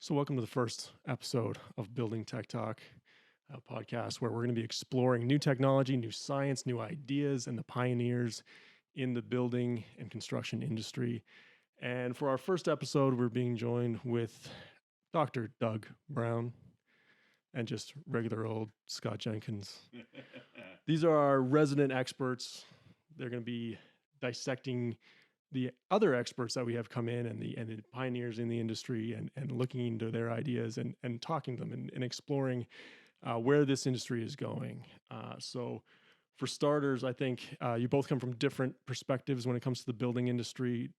So, welcome to the first episode of Building TechTalk, a podcast where we're going to be exploring new technology, new science, new ideas, and the pioneers in the building and construction industry. And for our first episode, we're being joined with Dr. Doug Brown and just regular old Scott Jenkins. These are our resident experts. They're going to be dissecting the other experts that we have come in and the pioneers in the industry and looking into their ideas and talking to them and exploring where this industry is going. So for starters, I think you both come from different perspectives when it comes to the building industry.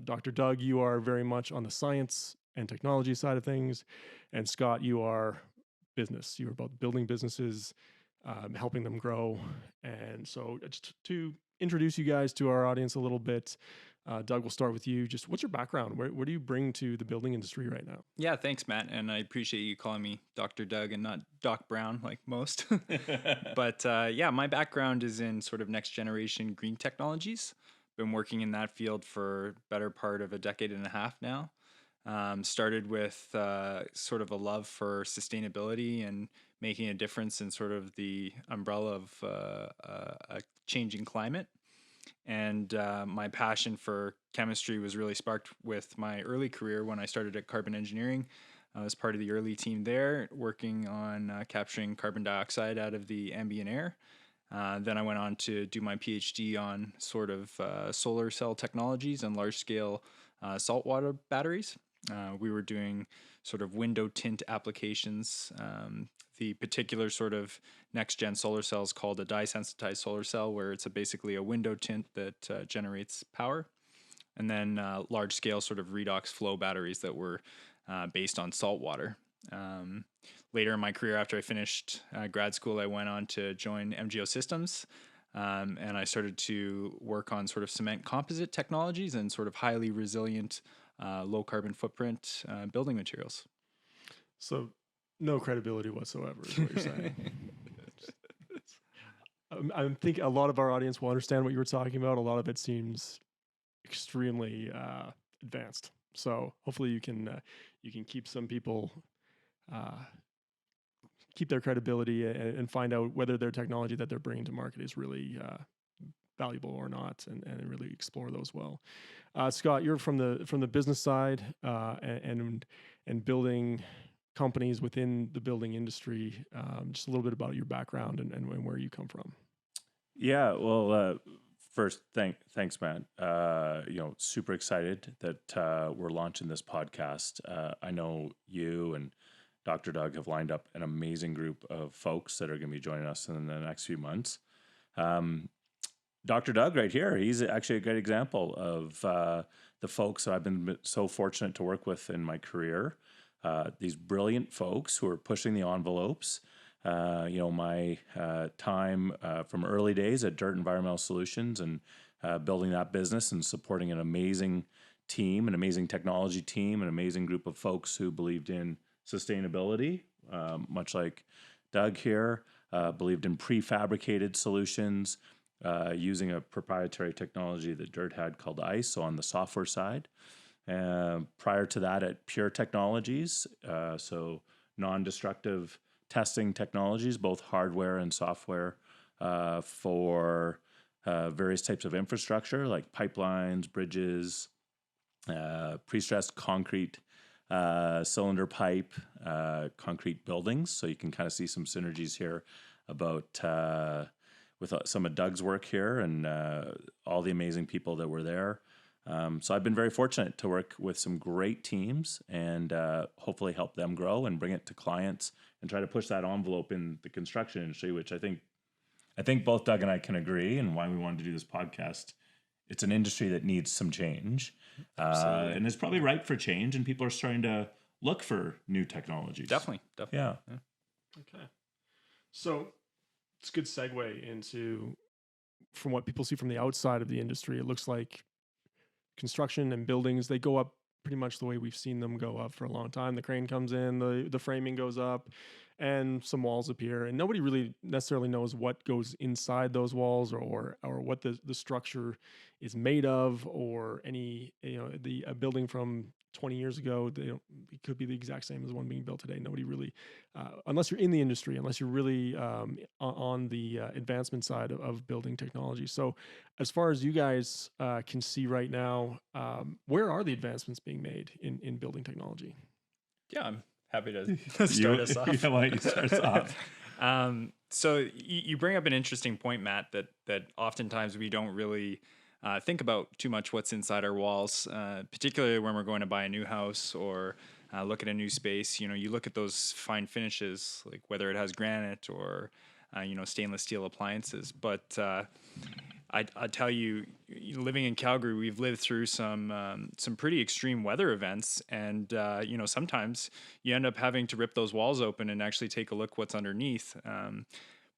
Dr. Doug, you are very much on the science and technology side of things. And Scott, you are business. You are about building businesses, helping them grow. And so just to introduce you guys to our audience a little bit, Doug, we'll start with you. Just what's your background? What do you bring to the building industry right now? Yeah, thanks, Matt. And I appreciate you calling me Dr. Doug and not Doc Brown like most. But yeah, my background is in sort of next generation green technologies. Been working in that field for better part of a decade and a half now. Started with sort of a love for sustainability and making a difference in sort of the umbrella of a changing climate. And my passion for chemistry was really sparked with my early career when I started at Carbon Engineering. I was part of the early team there, working on capturing carbon dioxide out of the ambient air. Then I went on to do my PhD on sort of solar cell technologies and large scale saltwater batteries. We were doing sort of window tint applications. The particular sort of next gen solar cell is called a dye sensitized solar cell, where it's basically a window tint that generates power. And then large scale sort of redox flow batteries that were based on salt water. Later in my career, after I finished grad school, I went on to join MGO Systems. And I started to work on sort of cement composite technologies and sort of highly resilient, low carbon footprint building materials. So, no credibility whatsoever is what you're saying. I think a lot of our audience will understand what you were talking about. A lot of it seems extremely advanced. So hopefully you can keep some people keep their credibility and find out whether their technology that they're bringing to market is really valuable or not, and really explore those well. Scott, you're from the business side and building companies within the building industry. Just a little bit about your background and where you come from. Yeah, well, first, thanks, Matt. Super excited that we're launching this podcast. I know you and Dr. Doug have lined up an amazing group of folks that are going to be joining us in the next few months. Dr. Doug right here, he's actually a great example of the folks that I've been so fortunate to work with in my career. These brilliant folks who are pushing the envelopes. My time from early days at Dirt Environmental Solutions and building that business and supporting an amazing team, an amazing technology team, an amazing group of folks who believed in sustainability, much like Doug here, believed in prefabricated solutions using a proprietary technology that Dirt had called ICE, so on the software side. Prior to that at Pure Technologies, so non-destructive testing technologies, both hardware and software, for various types of infrastructure like pipelines, bridges, pre-stressed concrete, cylinder pipe, concrete buildings. So you can kind of see some synergies here about with some of Doug's work here and all the amazing people that were there. So I've been very fortunate to work with some great teams and hopefully help them grow and bring it to clients and try to push that envelope in the construction industry, which I think both Doug and I can agree, and why we wanted to do this podcast. It's an industry that needs some change, and it's probably ripe for change, and people are starting to look for new technologies. Definitely. Yeah. Okay. So it's a good segue into, from what people see from the outside of the industry, it looks like construction and buildings, they go up pretty much the way we've seen them go up for a long time. The crane comes in, the framing goes up, and some walls appear, and nobody really necessarily knows what goes inside those walls, or what the structure is made of, or any, the a building from 20 years ago, it could be the exact same as the one being built today. Nobody really, unless you're in the industry, unless you're really on the advancement side of building technology. So as far as you guys can see right now, where are the advancements being made in building technology? Yeah, I'm happy to start us off. Yeah, why don't you start us off? So you bring up an interesting point, Matt, that oftentimes we don't really think about too much what's inside our walls, particularly when we're going to buy a new house or look at a new space. You look at those fine finishes, like whether it has granite or stainless steel appliances. But I tell you, living in Calgary, we've lived through some pretty extreme weather events, and sometimes you end up having to rip those walls open and actually take a look what's underneath.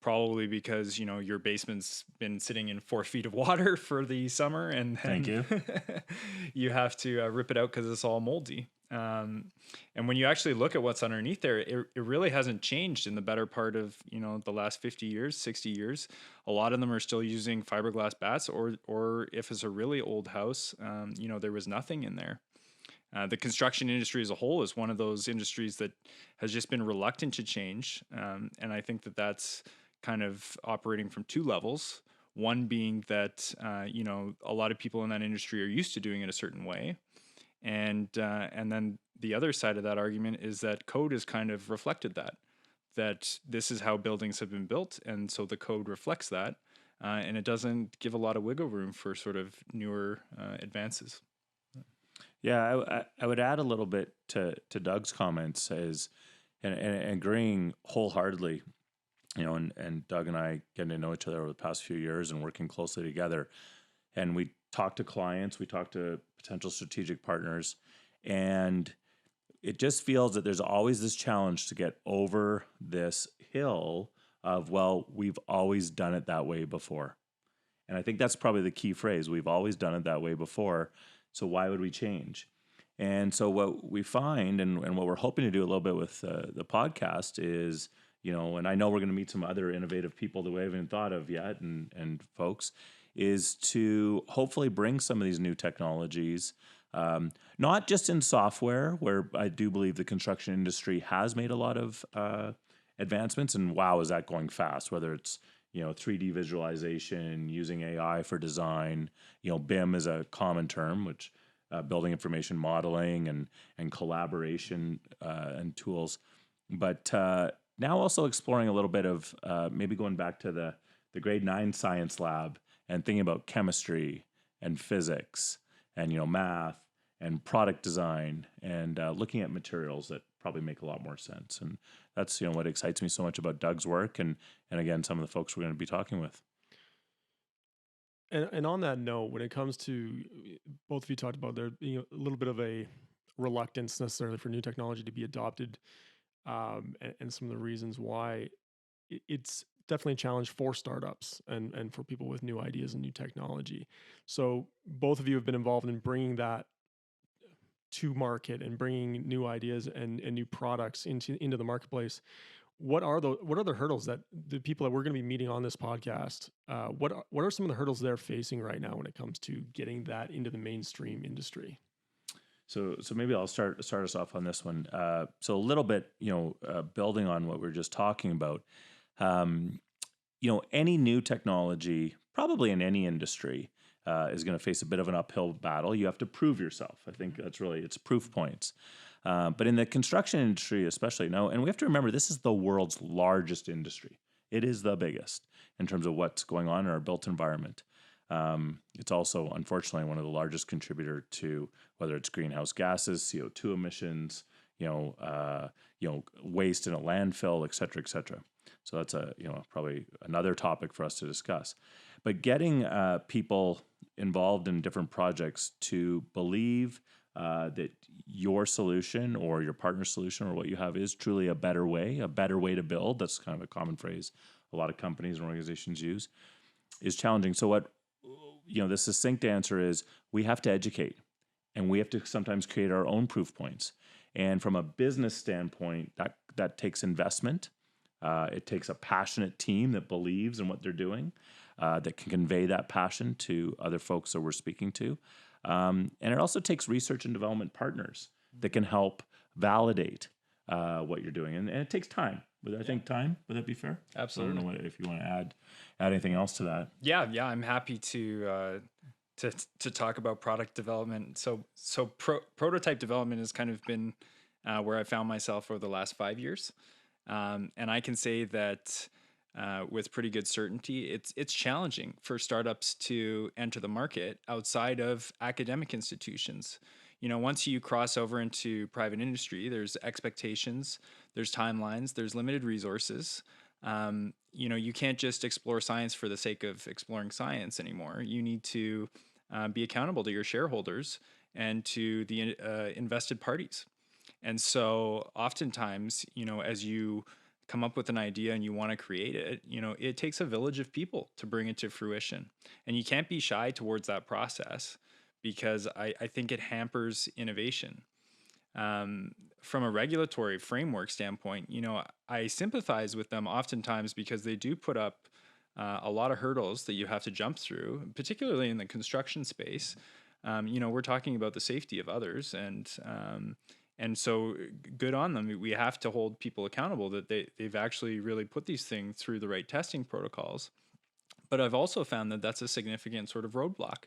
Probably because your basement's been sitting in 4 feet of water for the summer, and then Thank you. you have to rip it out because it's all moldy. And when you actually look at what's underneath there, it really hasn't changed in the better part of the last 50 years, 60 years. A lot of them are still using fiberglass bats, or if it's a really old house, there was nothing in there. The construction industry as a whole is one of those industries that has just been reluctant to change, and I think that's kind of operating from two levels. One being that a lot of people in that industry are used to doing it a certain way. And then the other side of that argument is that code has kind of reflected that this is how buildings have been built, and so the code reflects that, and it doesn't give a lot of wiggle room for sort of newer advances. Yeah, I would add a little bit to Doug's comments and agreeing wholeheartedly. And Doug and I getting to know each other over the past few years and working closely together, and we talk to clients, we talk to potential strategic partners, and it just feels that there's always this challenge to get over this hill of, well, we've always done it that way before. And I think that's probably the key phrase. We've always done it that way before, so why would we change? And so what we find, and what we're hoping to do a little bit with the podcast is, and I know we're going to meet some other innovative people that we haven't thought of yet, and folks, is to hopefully bring some of these new technologies, not just in software, where I do believe the construction industry has made a lot of advancements, and wow, is that going fast, whether it's 3D visualization, using AI for design, BIM is a common term, which building information modeling and collaboration and tools. But now also exploring a little bit of maybe going back to the grade 9 science lab and thinking about chemistry and physics and math and product design and looking at materials that probably make a lot more sense. And that's what excites me so much about Doug's work and again some of the folks we're going to be talking with. And on that note, when it comes to, both of you talked about there being a little bit of a reluctance necessarily for new technology to be adopted, and some of the reasons why it's definitely a challenge for startups and for people with new ideas and new technology. So both of you have been involved in bringing that to market and bringing new ideas and new products into the marketplace. What are the hurdles that the people that we're going to be meeting on this podcast, what are some of the hurdles they're facing right now when it comes to getting that into the mainstream industry? So maybe I'll start us off on this one. So a little bit, building on what we were just talking about, any new technology, probably in any industry, is going to face a bit of an uphill battle. You have to prove yourself. I think that's really, it's proof points. But in the construction industry, especially now, and we have to remember, this is the world's largest industry. It is the biggest in terms of what's going on in our built environment. It's also, unfortunately, one of the largest contributor to whether it's greenhouse gases, CO2 emissions, waste in a landfill, et cetera, et cetera. So that's probably another topic for us to discuss. But getting people involved in different projects to believe that your solution or your partner's solution or what you have is truly a better way to build. That's kind of a common phrase a lot of companies and organizations use, is challenging. So what, the succinct answer is we have to educate and we have to sometimes create our own proof points. And from a business standpoint, that takes investment. It takes a passionate team that believes in what they're doing, that can convey that passion to other folks that we're speaking to. And it also takes research and development partners that can help validate what you're doing. And it takes time. I think time, would that be fair? Absolutely. I don't know if you want to add anything else to that. Yeah, I'm happy to talk about product development. So prototype development has kind of been where I found myself over the last 5 years, and I can say that with pretty good certainty, it's challenging for startups to enter the market outside of academic institutions. Once you cross over into private industry, there's expectations, there's timelines, there's limited resources. You can't just explore science for the sake of exploring science anymore. You need to be accountable to your shareholders and to the invested parties. And so oftentimes, as you come up with an idea and you want to create it, it takes a village of people to bring it to fruition. And you can't be shy towards that process because I think it hampers innovation. From a regulatory framework standpoint, I sympathize with them oftentimes because they do put up a lot of hurdles that you have to jump through, particularly in the construction space. We're talking about the safety of others, and so good on them. We have to hold people accountable that they've actually really put these things through the right testing protocols. But I've also found that that's a significant sort of roadblock,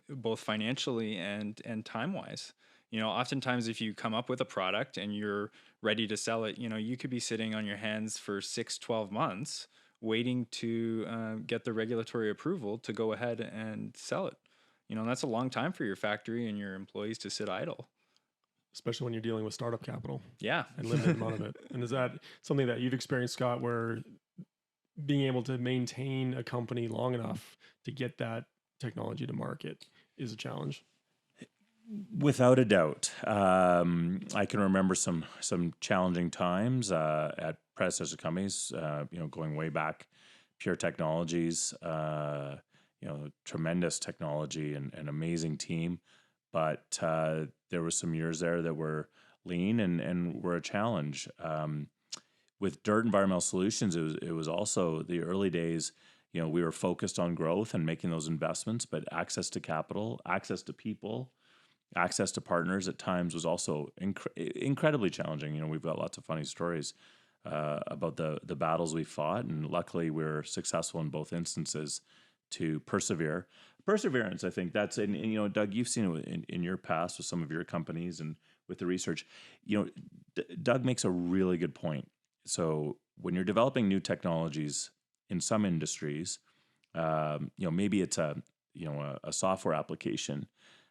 both financially and time-wise. Oftentimes if you come up with a product and you're ready to sell it, you could be sitting on your hands for 6-12 months waiting to get the regulatory approval to go ahead and sell it. That's a long time for your factory and your employees to sit idle. Especially when you're dealing with startup capital. Yeah. And limited amount of it. And is that something that you've experienced, Scott, where being able to maintain a company long enough to get that technology to market is a challenge? Without a doubt. I can remember some challenging times at predecessor companies, going way back, Pure Technologies, tremendous technology and amazing team. But there were some years there that were lean and were a challenge. With Dirt Environmental Solutions, it was also the early days. We were focused on growth and making those investments, but access to capital, access to people, access to partners at times was also incredibly challenging. We've got lots of funny stories about the battles we fought, and luckily we were successful in both instances to persevere. Perseverance, I think that's, and Doug, you've seen it in your past with some of your companies and with the research. Doug makes a really good point. So when you're developing new technologies in some industries, maybe it's a software application.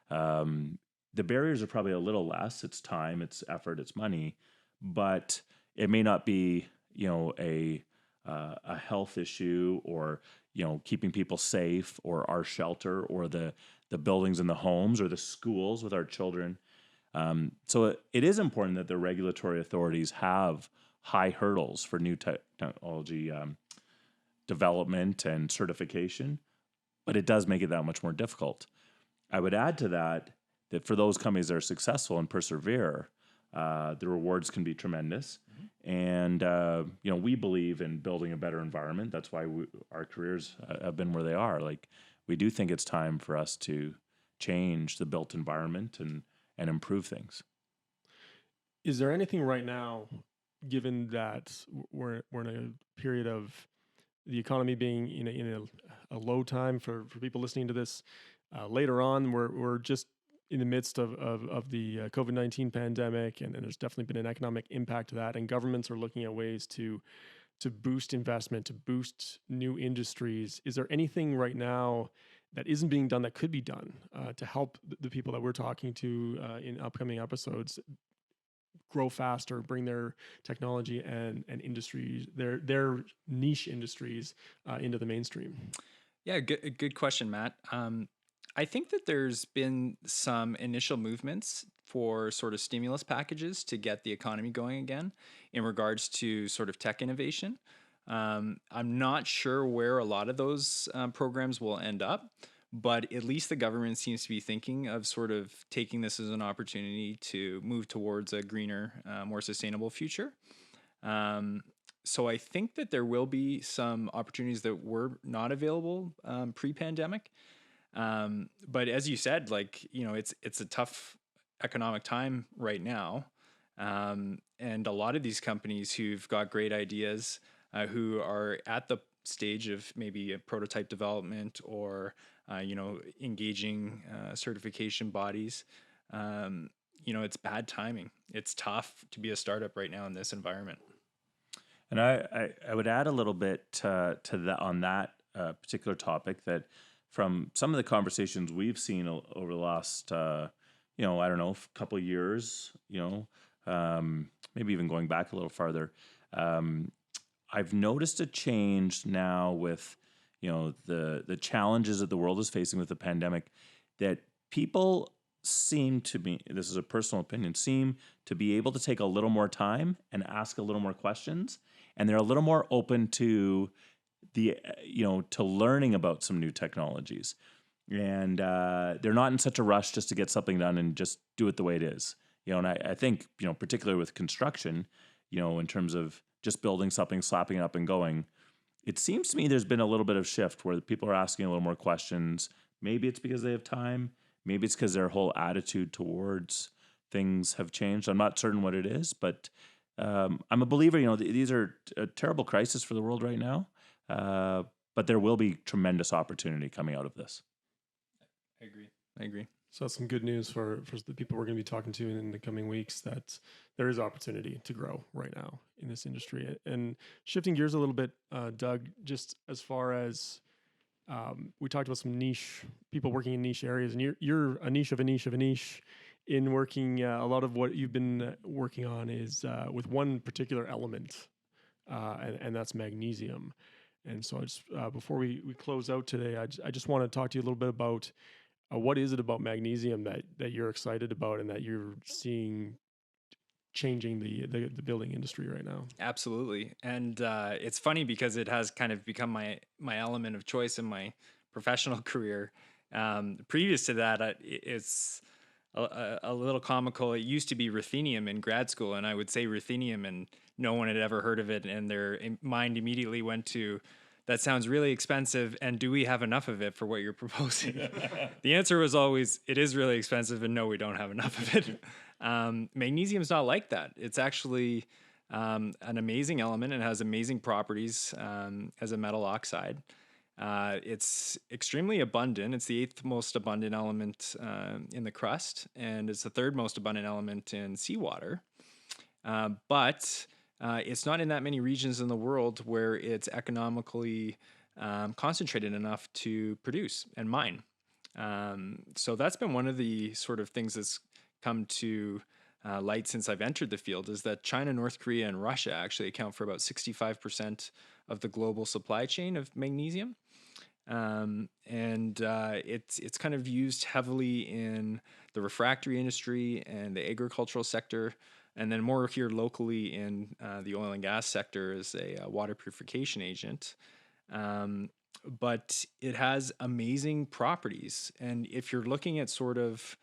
The barriers are probably a little less. It's time, it's effort, it's money, but it may not be a health issue or keeping people safe or our shelter or the buildings and the homes or the schools with our children. So it is important that the regulatory authorities have high hurdles for new technology development and certification, but it does make it that much more difficult. I would add to that for those companies that are successful and persevere, the rewards can be tremendous. Mm-hmm. And, we believe in building a better environment. That's why our careers have been where they are. Like, we do think it's time for us to change the built environment and improve things. Is there anything right now, given that we're in a period of the economy being in a low time for people listening to this, later on, we're just in the midst of the COVID-19 pandemic, and there's definitely been an economic impact to that, and governments are looking at ways to boost investment, to boost new industries. Is there anything right now that isn't being done that could be done to help the people that we're talking to in upcoming episodes grow faster, bring their technology and industries, their niche industries into the mainstream? Yeah, good question, Matt. I think that there's been some initial movements for sort of stimulus packages to get the economy going again in regards to sort of tech innovation. I'm not sure where a lot of those programs will end up, but at least the government seems to be thinking of sort of taking this as an opportunity to move towards a greener, more sustainable future. Um, so I think that there will be some opportunities that were not available pre-pandemic. But as you said, like, it's a tough economic time right now. And a lot of these companies who've got great ideas, who are at the stage of maybe a prototype development or, engaging certification bodies, it's bad timing. It's tough to be a startup right now in this environment. And I would add a little bit to that on that particular topic, that from some of the conversations we've seen over the last, I don't know, couple of years, maybe even going back a little farther, I've noticed a change now with, the challenges that the world is facing with the pandemic, that people seem to be, this is a personal opinion, seem to be able to take a little more time and ask a little more questions. And they're a little more open to to learning about some new technologies. And they're not in such a rush just to get something done and just do it the way it is. And I think, particularly with construction, in terms of just building something, slapping it up and going, it seems to me there's been a little bit of shift where people are asking a little more questions. Maybe it's because they have time. Maybe it's because their whole attitude towards things have changed. I'm not certain what it is, but I'm a believer, these are a terrible crisis for the world right now, but there will be tremendous opportunity coming out of this. I agree. So that's some good news for the people we're going to be talking to in the coming weeks, that there is opportunity to grow right now in this industry. And shifting gears a little bit, Doug, just as far as we talked about some niche people working in niche areas, and you're a niche of a niche of a niche in working. A lot of what you've been working on is with one particular element, and that's magnesium. And so I just before we close out today, I just want to talk to you a little bit about what is it about magnesium that you're excited about and that you're seeing changing the building industry right now? Absolutely. And it's funny because it has kind of become my element of choice in my professional career. Previous to that, it's a little comical. It used to be ruthenium in grad school, and I would say ruthenium, and no one had ever heard of it, and their mind immediately went to, that sounds really expensive, and do we have enough of it for what you're proposing? The answer was always, it is really expensive, and no, we don't have enough of it. Magnesium's not like that. It's actually an amazing element and has amazing properties as a metal oxide. It's extremely abundant. It's the 8th most abundant element in the crust, and it's the 3rd most abundant element in seawater. But it's not in that many regions in the world where it's economically concentrated enough to produce and mine. So that's been one of the sort of things that's come to light since I've entered the field, is that China, North Korea, and Russia actually account for about 65% of the global supply chain of magnesium. It's kind of used heavily in the refractory industry and the agricultural sector, and then more here locally in the oil and gas sector as a water purification agent. But it has amazing properties. And if you're looking at sort of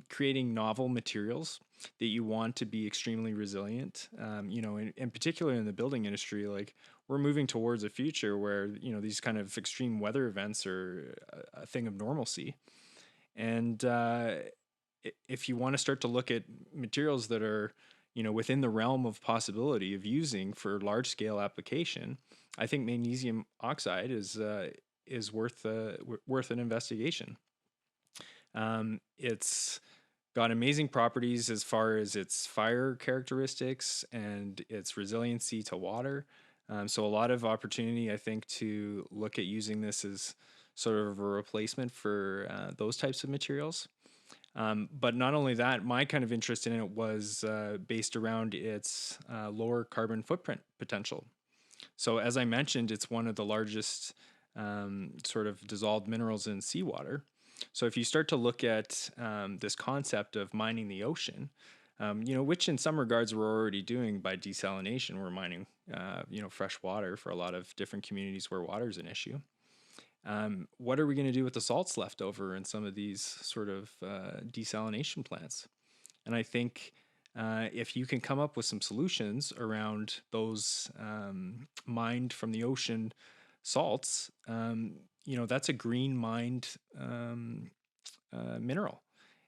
creating novel materials that you want to be extremely resilient, in particular in the building industry, like, we're moving towards a future where, these kind of extreme weather events are a thing of normalcy. And if you want to start to look at materials that are, within the realm of possibility of using for large scale application, I think magnesium oxide is worth an investigation. It's got amazing properties as far as its fire characteristics and its resiliency to water. So a lot of opportunity, I think, to look at using this as sort of a replacement for those types of materials. But not only that, my kind of interest in it was based around its lower carbon footprint potential. So as I mentioned, it's one of the largest sort of dissolved minerals in seawater. So if you start to look at this concept of mining the ocean, which in some regards we're already doing by desalination, we're mining, fresh water for a lot of different communities where water is an issue. What are we going to do with the salts left over in some of these sort of desalination plants? And I think if you can come up with some solutions around those mined from the ocean salts, that's a green mined mineral.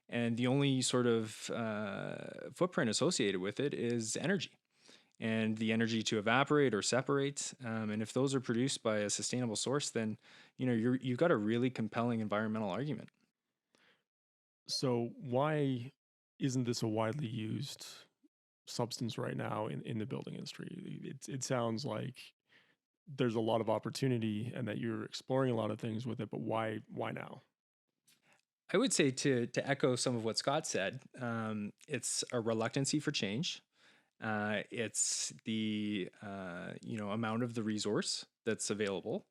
And the only sort of footprint associated with it is energy and the energy to evaporate or separate. And if those are produced by a sustainable source, then you've got a really compelling environmental argument. So why isn't this a widely used substance right now in the building industry? It sounds like there's a lot of opportunity and that you're exploring a lot of things with it, but why now? I would say to echo some of what Scott said, it's a reluctancy for change. It's the amount of the resource that's available,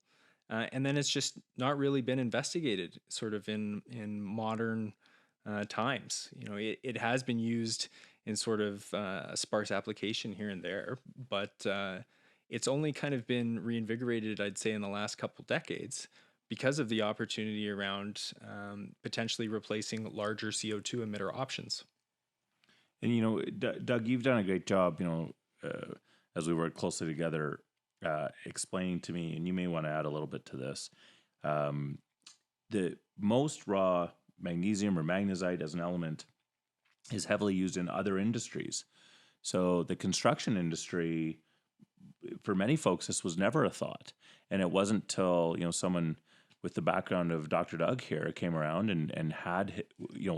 and then it's just not really been investigated, sort of in modern times. It has been used in sort of a sparse application here and there, but it's only kind of been reinvigorated, I'd say, in the last couple decades because of the opportunity around potentially replacing larger CO2 emitter options. And Doug, you've done a great job. As we work closely together, explaining to me, and you may want to add a little bit to this. The most raw magnesium or magnesite as an element is heavily used in other industries. So the construction industry, for many folks, this was never a thought, and it wasn't till someone with the background of Dr. Doug here came around and had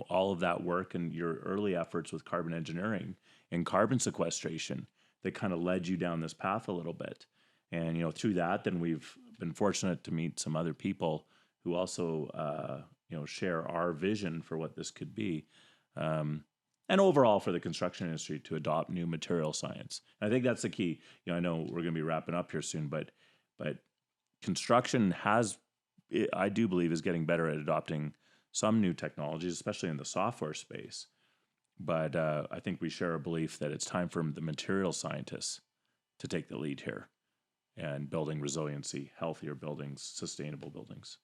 all of that work and your early efforts with carbon engineering and carbon sequestration that kind of led you down this path a little bit. And through that, then we've been fortunate to meet some other people who also share our vision for what this could be. And overall for the construction industry to adopt new material science. And I think that's the key. I know we're going to be wrapping up here soon, but construction I do believe is getting better at adopting some new technologies, especially in the software space. But I think we share a belief that it's time for the material scientists to take the lead here and building resiliency, healthier buildings, sustainable buildings.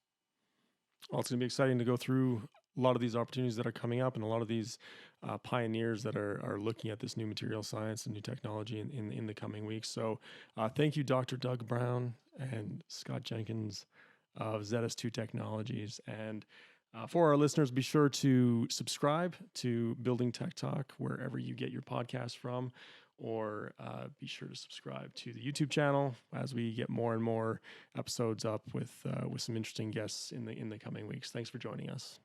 Well, it's going to be exciting to go through a lot of these opportunities that are coming up and a lot of these pioneers that are looking at this new material science and new technology in the coming weeks. So thank you, Dr. Doug Brown and Scott Jenkins of ZS2 Technologies. And for our listeners, be sure to subscribe to Building Tech Talk wherever you get your podcast from, or be sure to subscribe to the YouTube channel as we get more and more episodes up with some interesting guests in the coming weeks. Thanks for joining us.